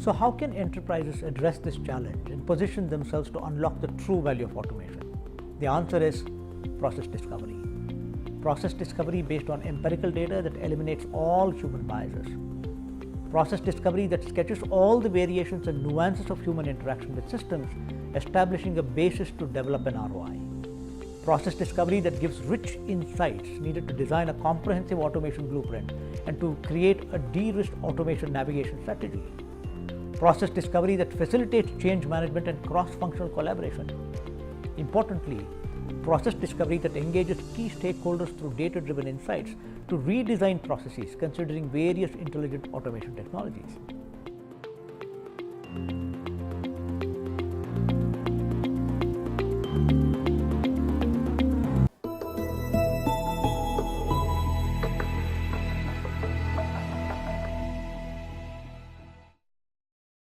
So how can enterprises address this challenge and position themselves to unlock the true value of automation? The answer is process discovery. Process discovery based on empirical data that eliminates all human biases. Process discovery that sketches all the variations and nuances of human interaction with systems, establishing a basis to develop an ROI. Process discovery that gives rich insights needed to design a comprehensive automation blueprint and to create a de-risked automation navigation strategy. Process discovery that facilitates change management and cross-functional collaboration. Importantly, process discovery that engages key stakeholders through data-driven insights to redesign processes considering various intelligent automation technologies.